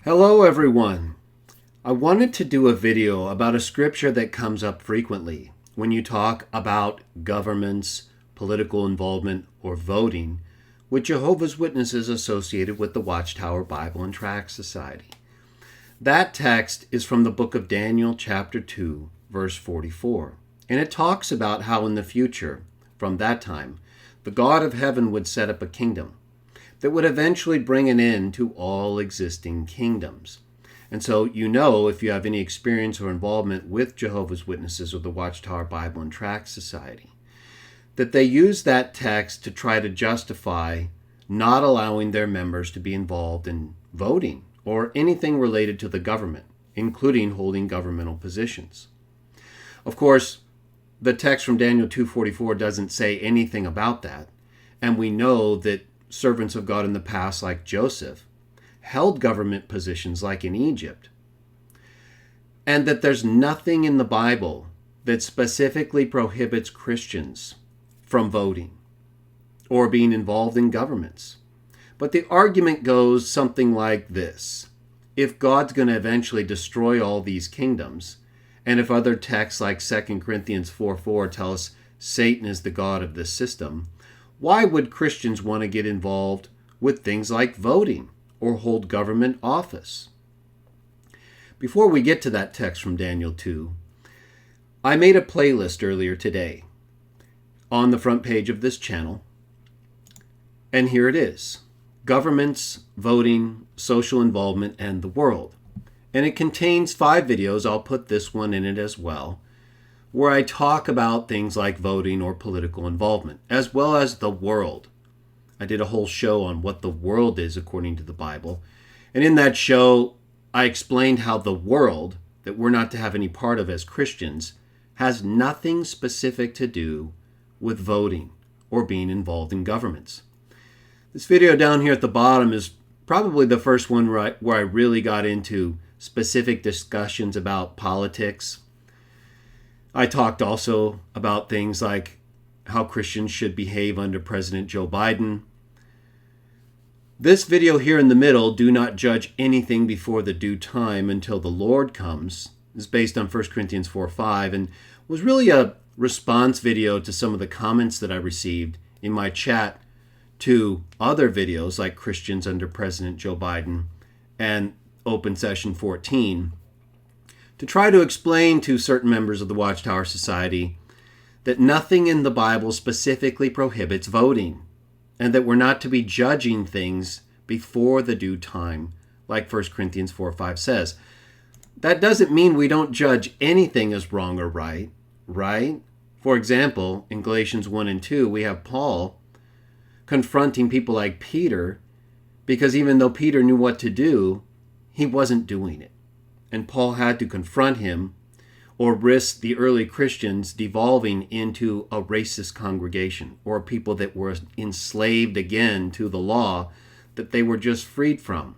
Hello everyone. I wanted to do a video about a scripture that comes up frequently when you talk about governments, political involvement, or voting with Jehovah's Witnesses associated with the Watchtower Bible and Tract Society. That text is from the book of Daniel chapter 2 verse 44, and it talks about how in the future, from that time, the God of heaven would set up a kingdom that would eventually bring an end to all existing kingdoms. And so if you have any experience or involvement with Jehovah's Witnesses or the Watchtower Bible and Tract Society, that they use that text to try to justify not allowing their members to be involved in voting or anything related to the government, including holding governmental positions. Of course, the text from Daniel 2:44 doesn't say anything about that, and we know that servants of God in the past, like Joseph, held government positions like in Egypt. And that there's nothing in the Bible that specifically prohibits Christians from voting or being involved in governments. But the argument goes something like this. If God's going to eventually destroy all these kingdoms, and if other texts like 2 Corinthians 4:4 tell us Satan is the god of this system, why would Christians want to get involved with things like voting or hold government office? Before we get to that text from Daniel 2, I made a playlist earlier today on the front page of this channel, and here it is: Governments, Voting, Social Involvement, and the World. And it contains 5 videos, I'll put this one in it as well, where I talk about things like voting or political involvement, as well as the world. I did a whole show on what the world is according to the Bible. And in that show, I explained how the world, that we're not to have any part of as Christians, has nothing specific to do with voting or being involved in governments. This video down here at the bottom is probably the first one where I really got into specific discussions about politics. I talked also about things like how Christians should behave under President Joe Biden. This video here in the middle, Do Not Judge Anything Before the Due Time Until the Lord Comes, is based on 1 Corinthians 4:5 and was really a response video to some of the comments that I received in my chat to other videos like Christians under President Joe Biden and Open Session 14, to try to explain to certain members of the Watchtower Society that nothing in the Bible specifically prohibits voting, and that we're not to be judging things before the due time, like 1 Corinthians 4:5 says. That doesn't mean we don't judge anything as wrong or right? For example, in Galatians 1 and 2, we have Paul confronting people like Peter, because even though Peter knew what to do, he wasn't doing it. And Paul had to confront him or risk the early Christians devolving into a racist congregation or people that were enslaved again to the law that they were just freed from,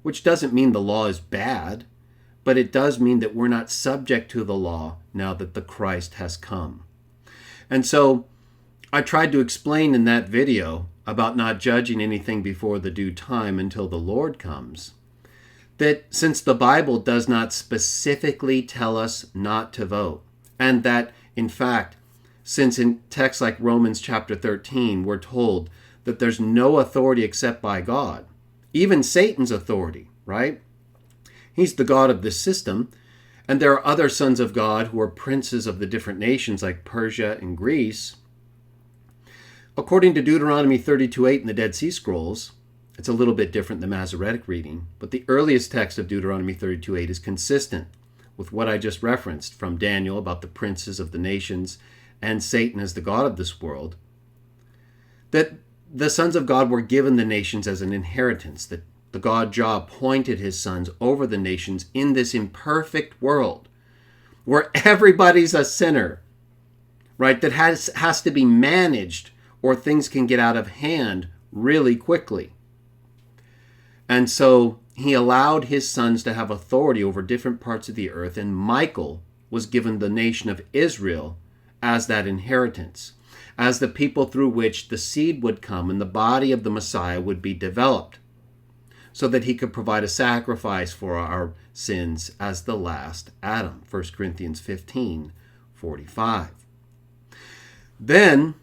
which doesn't mean the law is bad, but it does mean that we're not subject to the law now that the Christ has come. And so I tried to explain in that video about not judging anything before the due time until the Lord comes, that since the Bible does not specifically tell us not to vote, and that, in fact, since in texts like Romans chapter 13, we're told that there's no authority except by God, even Satan's authority, right? He's the god of this system, and there are other sons of God who are princes of the different nations like Persia and Greece. According to Deuteronomy 32:8 in the Dead Sea Scrolls, it's a little bit different than Masoretic reading, but the earliest text of Deuteronomy 32:8 is consistent with what I just referenced from Daniel about the princes of the nations and Satan as the god of this world, that the sons of God were given the nations as an inheritance, that the God Jah appointed his sons over the nations in this imperfect world where everybody's a sinner, right? That has to be managed or things can get out of hand really quickly. And so he allowed his sons to have authority over different parts of the earth, and Michael was given the nation of Israel as that inheritance, as the people through which the seed would come and the body of the Messiah would be developed. so that he could provide a sacrifice for our sins as the last Adam. 1 Corinthians 15:45. Then,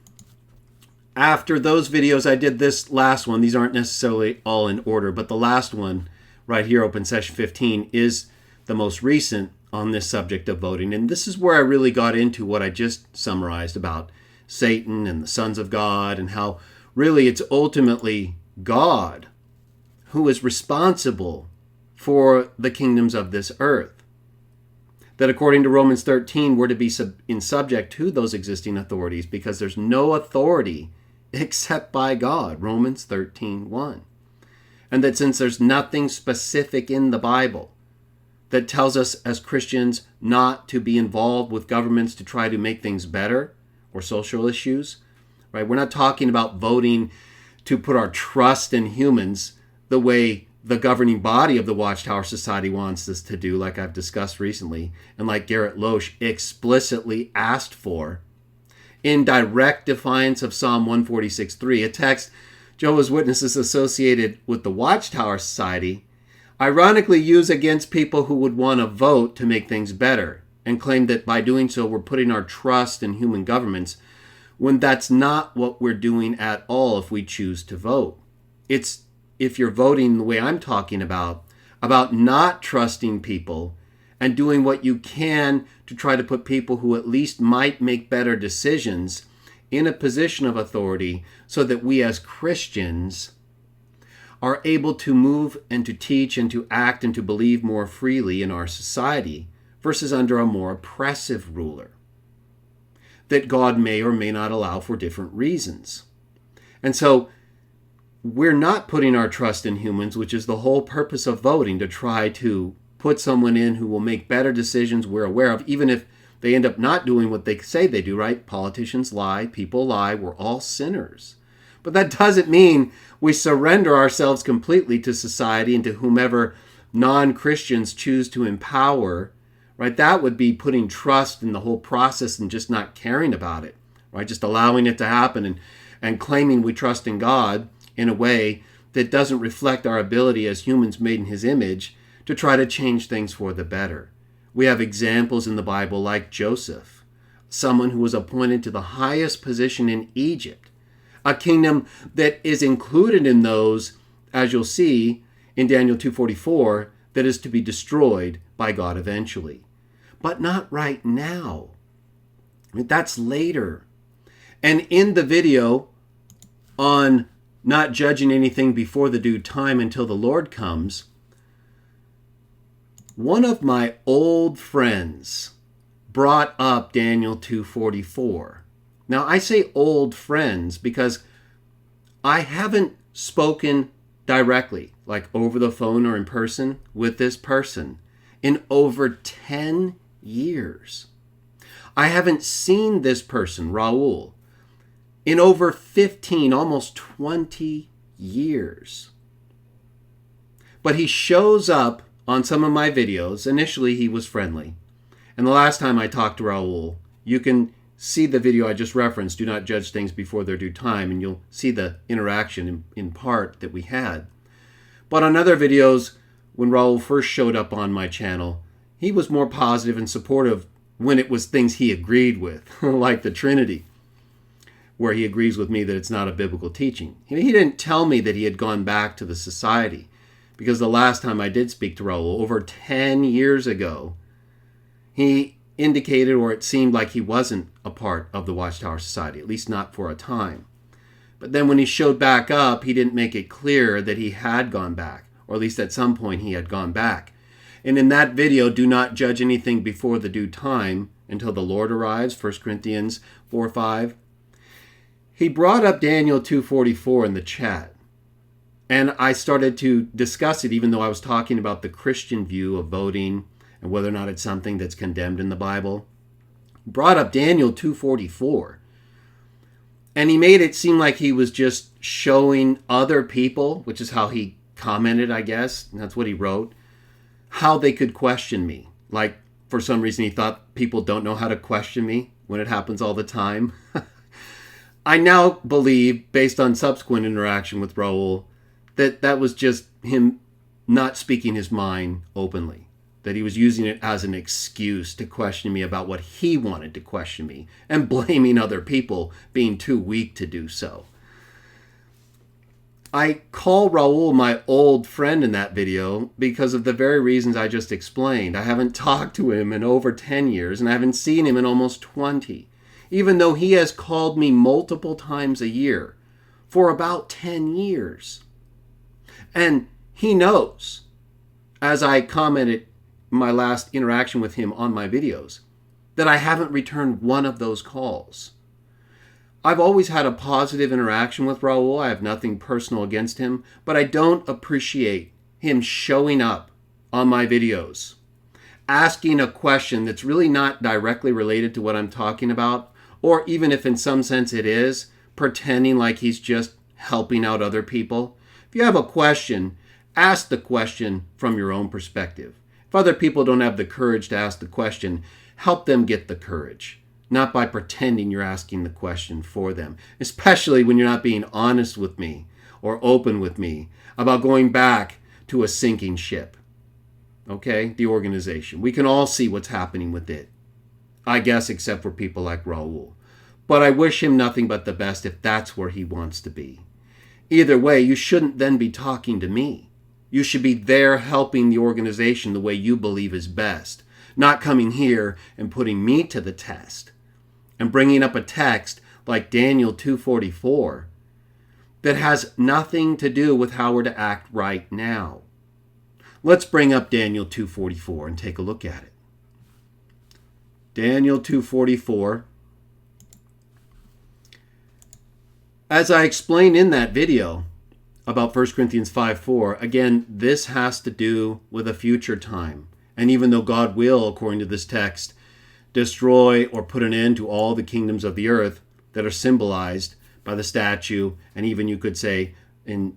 after those videos, I did this last one. These aren't necessarily all in order, but the last one right here, Open Session 15, is the most recent on this subject of voting. And this is where I really got into what I just summarized about Satan and the sons of God, and how really it's ultimately God who is responsible for the kingdoms of this earth. That according to Romans 13, we're to be subject to those existing authorities because there's no authority except by God. Romans 13:1. And that since there's nothing specific in the Bible that tells us as Christians not to be involved with governments to try to make things better or social issues, right? We're not talking about voting to put our trust in humans the way the governing body of the Watchtower Society wants us to do, like I've discussed recently, and like Garrett Loesch explicitly asked for, in direct defiance of Psalm 146:3, a text Jehovah's Witnesses associated with the Watchtower Society ironically use against people who would want to vote to make things better, and claim that by doing so we're putting our trust in human governments, when that's not what we're doing at all if we choose to vote. It's, if you're voting the way I'm talking about not trusting people and doing what you can to try to put people who at least might make better decisions in a position of authority so that we as Christians are able to move and to teach and to act and to believe more freely in our society versus under a more oppressive ruler that God may or may not allow for different reasons. And so we're not putting our trust in humans, which is the whole purpose of voting, to try to put someone in who will make better decisions we're aware of, even if they end up not doing what they say they do, right? Politicians lie, people lie, we're all sinners. But that doesn't mean we surrender ourselves completely to society and to whomever non-Christians choose to empower, right? That would be putting trust in the whole process and just not caring about it, right? Just allowing it to happen and claiming we trust in God in a way that doesn't reflect our ability as humans made in his image to try to change things for the better. We have examples in the Bible like Joseph, someone who was appointed to the highest position in Egypt, a kingdom that is included in those, as you'll see in Daniel 2:44, that is to be destroyed by God eventually. But not right now. That's later. And in the video on not judging anything before the due time until the Lord comes, one of my old friends brought up Daniel 2:44. Now, I say old friends because I haven't spoken directly, like over the phone or in person, with this person in over 10 years. I haven't seen this person, Raul, in over 15, almost 20 years. But he shows up on some of my videos. Initially, he was friendly. And the last time I talked to Raul, you can see the video I just referenced, Do Not Judge Things Before Their Due Time, and you'll see the interaction in part that we had. But on other videos, when Raul first showed up on my channel, he was more positive and supportive when it was things he agreed with, like the Trinity, where he agrees with me that it's not a biblical teaching. He didn't tell me that he had gone back to the society, because the last time I did speak to Raul, over 10 years ago, he indicated, or it seemed like he wasn't a part of the Watchtower Society, at least not for a time. But then when he showed back up, he didn't make it clear that he had gone back, or at least at some point he had gone back. And in that video, Do Not Judge Anything Before the Due Time Until the Lord Arrives, 1 Corinthians 4:5, he brought up Daniel 2:44 in the chat. And I started to discuss it, even though I was talking about the Christian view of voting and whether or not it's something that's condemned in the Bible. Brought up Daniel 2:44. And he made it seem like he was just showing other people, which is how he commented, I guess, and that's what he wrote, how they could question me. Like, for some reason, he thought people don't know how to question me when it happens all the time. I now believe, based on subsequent interaction with Raul, that was just him not speaking his mind openly, that he was using it as an excuse to question me about what he wanted to question me and blaming other people being too weak to do so. I call Raul my old friend in that video because of the very reasons I just explained. I haven't talked to him in over 10 years, and I haven't seen him in almost 20, even though he has called me multiple times a year for about 10 years. And he knows, as I commented in my last interaction with him on my videos, that I haven't returned one of those calls. I've always had a positive interaction with Raul. I have nothing personal against him, but I don't appreciate him showing up on my videos, asking a question that's really not directly related to what I'm talking about, or even if in some sense it is, pretending like he's just helping out other people. If you have a question, ask the question from your own perspective. If other people don't have the courage to ask the question, help them get the courage. Not by pretending you're asking the question for them, especially when you're not being honest with me or open with me about going back to a sinking ship. Okay? The organization. We can all see what's happening with it. I guess except for people like Raul. But I wish him nothing but the best if that's where he wants to be. Either way, you shouldn't then be talking to me. You should be there helping the organization the way you believe is best, not coming here and putting me to the test and bringing up a text like Daniel 2:44 that has nothing to do with how we're to act right now. Let's bring up Daniel 2:44 and take a look at it. Daniel 2:44. As I explained in that video about 1 Corinthians 5:4, again, this has to do with a future time. And even though God will, according to this text, destroy or put an end to all the kingdoms of the earth that are symbolized by the statue, and even you could say in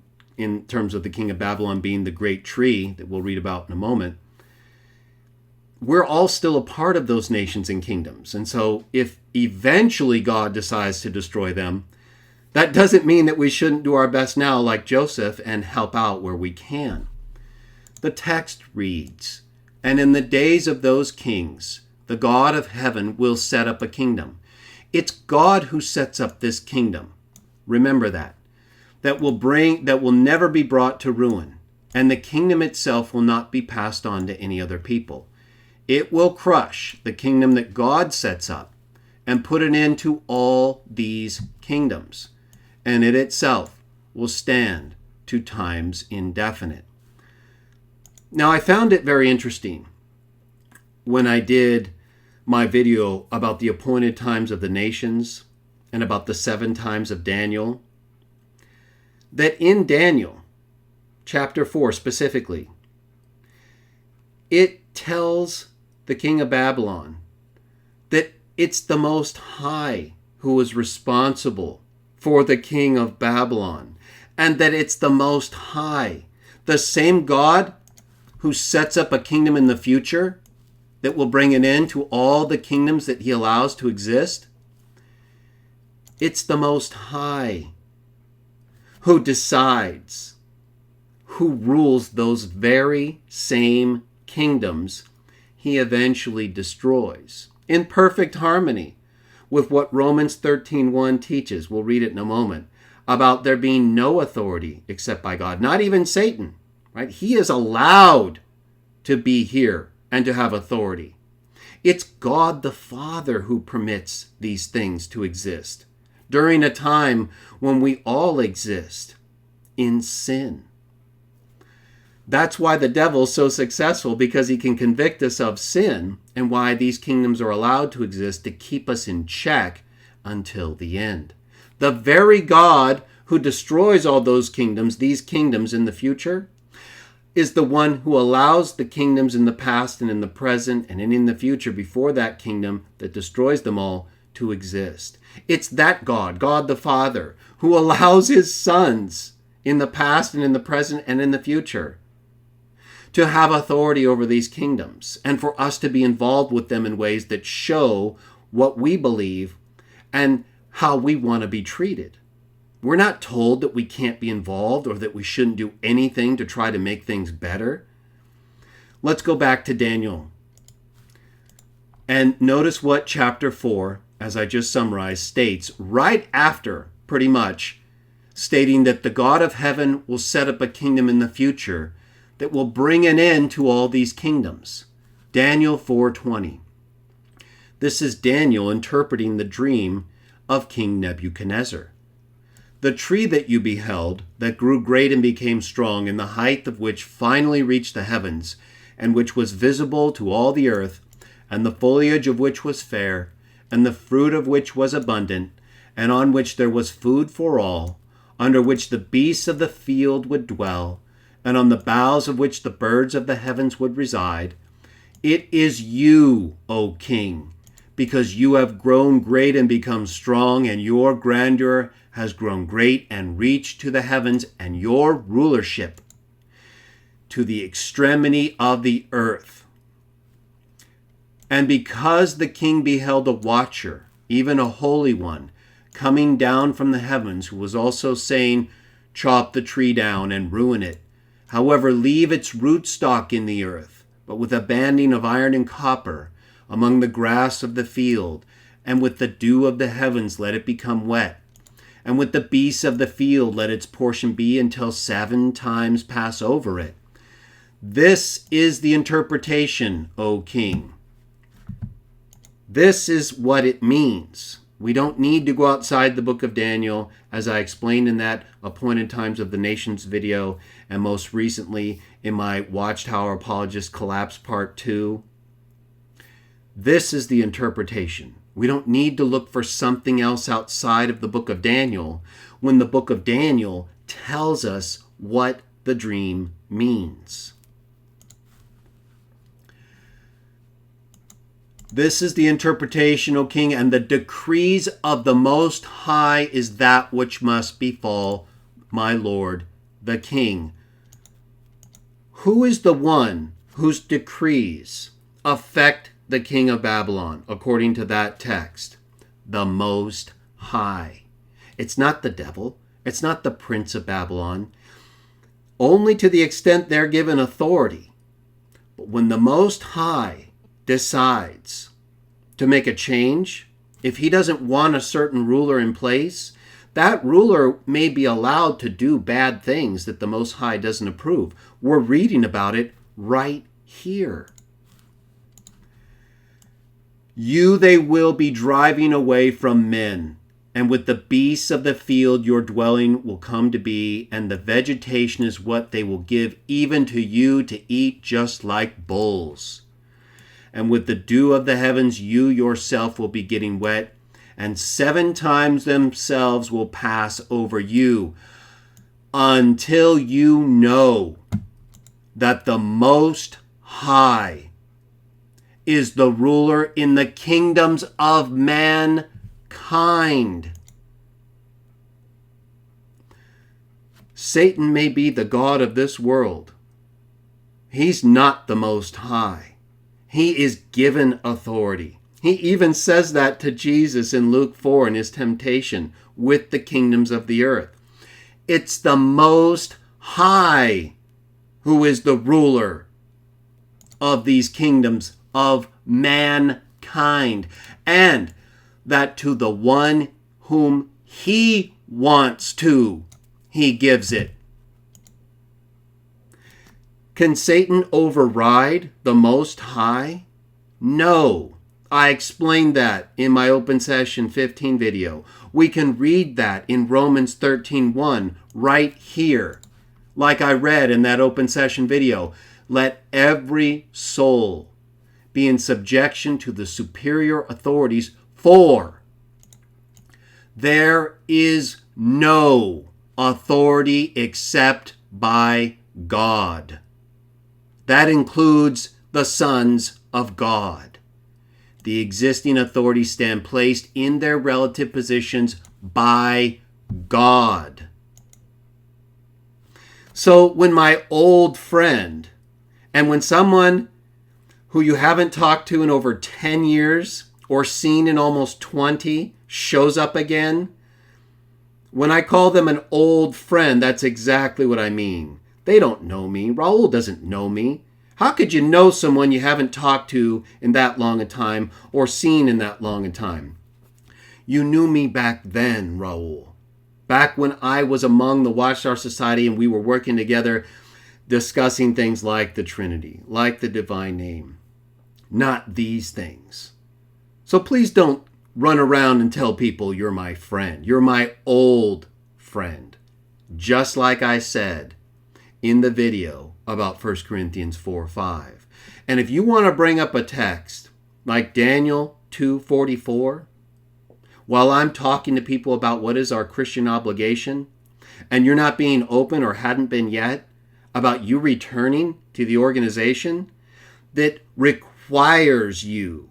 terms of the king of Babylon being the great tree that we'll read about in a moment, we're all still a part of those nations and kingdoms. And so if eventually God decides to destroy them, that doesn't mean that we shouldn't do our best now like Joseph and help out where we can. The text reads, "And in the days of those kings, the God of heaven will set up a kingdom." It's God who sets up this kingdom. Remember that. That will never be brought to ruin. And the kingdom itself will not be passed on to any other people. It will crush the kingdom that God sets up and put an end to all these kingdoms. And it itself will stand to times indefinite. Now, I found it very interesting when I did my video about the appointed times of the nations and about the 7 times of Daniel, that in Daniel chapter 4 specifically, it tells the king of Babylon that it's the Most High who is responsible for the king of Babylon, and that it's the Most High, the same God who sets up a kingdom in the future that will bring an end to all the kingdoms that he allows to exist. It's the Most High who decides, who rules those very same kingdoms he eventually destroys, in perfect harmony with what Romans 13:1 teaches. We'll read it in a moment, about there being no authority except by God, not even Satan, right? He is allowed to be here and to have authority. It's God the Father who permits these things to exist during a time when we all exist in sin. That's why the devil's so successful, because he can convict us of sin, and why these kingdoms are allowed to exist to keep us in check until the end. The very God who destroys all those kingdoms, these kingdoms in the future, is the one who allows the kingdoms in the past and in the present and in the future before that kingdom that destroys them all to exist. It's that God, God the Father, who allows his sons in the past and in the present and in the future to have authority over these kingdoms, and for us to be involved with them in ways that show what we believe and how we want to be treated. We're not told that we can't be involved or that we shouldn't do anything to try to make things better. Let's go back to Daniel. And notice what chapter 4, as I just summarized, states right after, pretty much, stating that the God of heaven will set up a kingdom in the future that will bring an end to all these kingdoms. Daniel 4:20. This is Daniel interpreting the dream of King Nebuchadnezzar. The tree that you beheld, that grew great and became strong, and the height of which finally reached the heavens, and which was visible to all the earth, and the foliage of which was fair, and the fruit of which was abundant, and on which there was food for all, under which the beasts of the field would dwell, and on the boughs of which the birds of the heavens would reside. It is you, O king, because you have grown great and become strong, and your grandeur has grown great and reached to the heavens, and your rulership to the extremity of the earth. And because the king beheld a watcher, even a holy one, coming down from the heavens, who was also saying, chop the tree down and ruin it. However, leave its rootstock in the earth, but with a banding of iron and copper among the grass of the field, and with the dew of the heavens let it become wet. And with the beasts of the field let its portion be until 7 times pass over it. This is the interpretation, O king. This is what it means. We don't need to go outside the book of Daniel, as I explained in that Appointed Times of the Nations video, and most recently in my Watchtower Apologist Collapse Part 2. This is the interpretation. We don't need to look for something else outside of the book of Daniel when the book of Daniel tells us what the dream means. This is the interpretation, O king, and the decrees of the Most High is that which must befall my lord, the king. Who is the one whose decrees affect the king of Babylon, according to that text? The Most High. It's not the devil. It's not the prince of Babylon. Only to the extent they're given authority. But when the Most High decides to make a change, if he doesn't want a certain ruler in place, that ruler may be allowed to do bad things that the Most High doesn't approve. We're reading about it right here. You they will be driving away from men, and with the beasts of the field your dwelling will come to be, and the vegetation is what they will give even to you to eat, just like bulls. And with the dew of the heavens you yourself will be getting wet, and 7 times themselves will pass over you, until you know that the Most High is the ruler in the kingdoms of mankind. Satan may be the god of this world. He's not the Most High. He is given authority. He even says that to Jesus in Luke 4 in his temptation with the kingdoms of the earth. It's the Most High who is the ruler of these kingdoms of mankind, and that to the one whom he wants to, he gives it. Can Satan override the Most High? No. I explained that in my Open Session 15 video. We can read that in Romans 13:1 right here. Like I read in that Open Session video, let every soul be in subjection to the superior authorities, for there is no authority except by God. That includes the sons of God. The existing authorities stand placed in their relative positions by God. So when my old friend, and when someone who you haven't talked to in over 10 years or seen in almost 20 shows up again, When I call them an old friend, that's exactly what I mean. They don't know me. Raul doesn't know me. How could you know someone you haven't talked to in that long a time or seen in that long a time? You knew me back then, Raul. Back when I was among the Watchtower Society and we were working together discussing things like the Trinity, like the divine name. Not these things. So please don't run around and tell people you're my friend. You're my old friend. Just like I said in the video about 1 Corinthians 4:5. And if you want to bring up a text like Daniel 2:44, while I'm talking to people about what is our Christian obligation, and you're not being open or hadn't been yet about you returning to the organization that requires you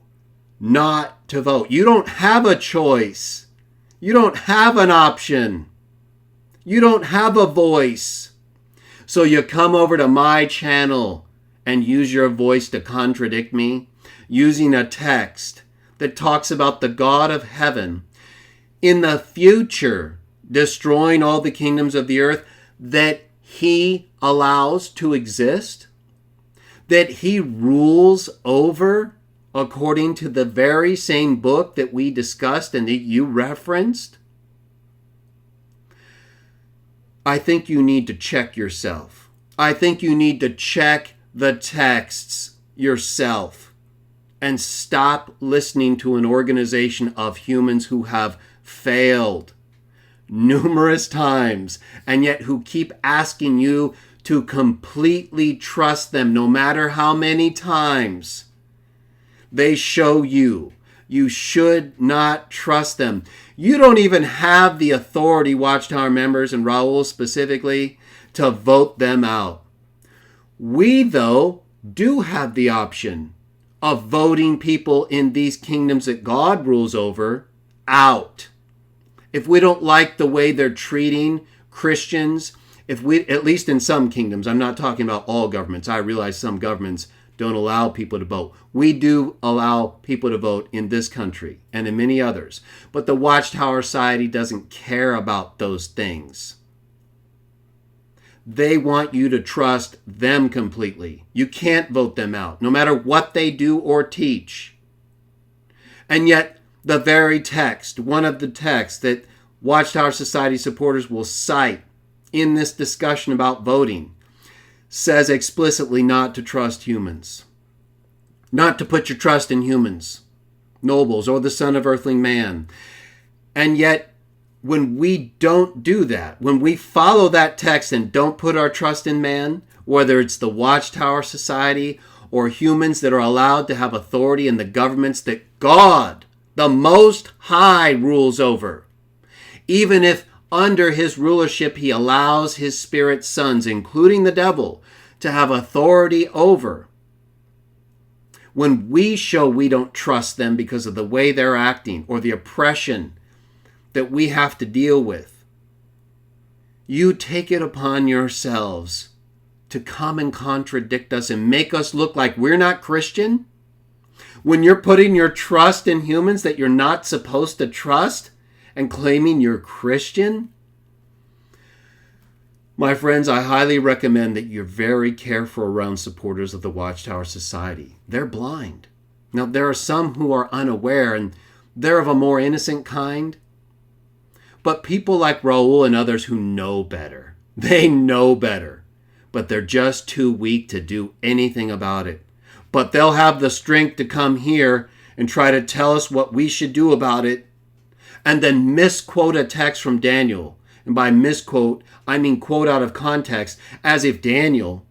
not to vote. You don't have a choice. You don't have an option. You don't have a voice. So you come over to my channel and use your voice to contradict me, using a text that talks about the God of heaven in the future destroying all the kingdoms of the earth that he allows to exist, that he rules over according to the very same book that we discussed and that you referenced. I think you need to check yourself. I think you need to check the texts yourself and stop listening to an organization of humans who have failed numerous times and yet who keep asking you to completely trust them no matter how many times they show you should not trust them. You don't even have the authority, Watchtower members and Raul specifically, to vote them out. We, though, do have the option of voting people in these kingdoms that God rules over out. If we don't like the way they're treating Christians, if we, at least in some kingdoms, I'm not talking about all governments. I realize some governments don't allow people to vote. We do allow people to vote in this country and in many others. But the Watchtower Society doesn't care about those things. They want you to trust them completely. You can't vote them out, no matter what they do or teach. And yet, the very text, one of the texts that Watchtower Society supporters will cite in this discussion about voting, says explicitly not to trust humans. Not to put your trust in humans, nobles, or the son of earthling man. And yet, when we don't do that, when we follow that text and don't put our trust in man, whether it's the Watchtower Society or humans that are allowed to have authority in the governments that God, the Most High, rules over, even if under his rulership he allows his spirit sons, including the devil, to have authority over. When we show we don't trust them because of the way they're acting or the oppression that we have to deal with, you take it upon yourselves to come and contradict us and make us look like we're not Christian? When you're putting your trust in humans that you're not supposed to trust and claiming you're Christian? My friends, I highly recommend that you're very careful around supporters of the Watchtower Society. They're blind. Now, there are some who are unaware, and they're of a more innocent kind. But people like Raul and others who know better, they know better, but they're just too weak to do anything about it. But they'll have the strength to come here and try to tell us what we should do about it, and then misquote a text from Daniel. And by misquote, I mean quote out of context, as if Daniel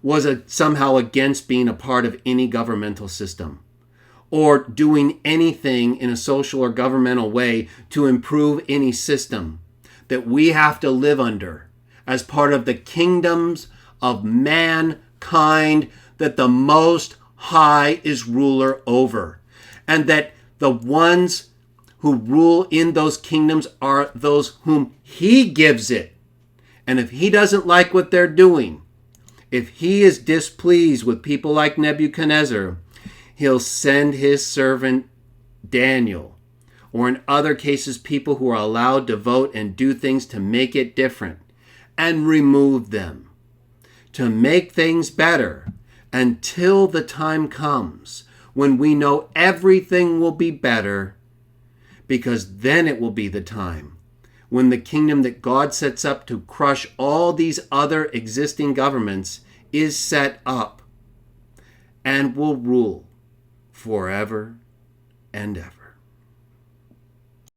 was somehow against being a part of any governmental system or doing anything in a social or governmental way to improve any system that we have to live under as part of the kingdoms of mankind that the Most High is ruler over. And that the ones who rule in those kingdoms are those whom he gives it. And if he doesn't like what they're doing, if he is displeased with people like Nebuchadnezzar, he'll send his servant Daniel or in other cases, people who are allowed to vote and do things to make it different, and remove them, to make things better until the time comes when we know everything will be better, because then it will be the time when the kingdom that God sets up to crush all these other existing governments is set up and will rule forever and ever.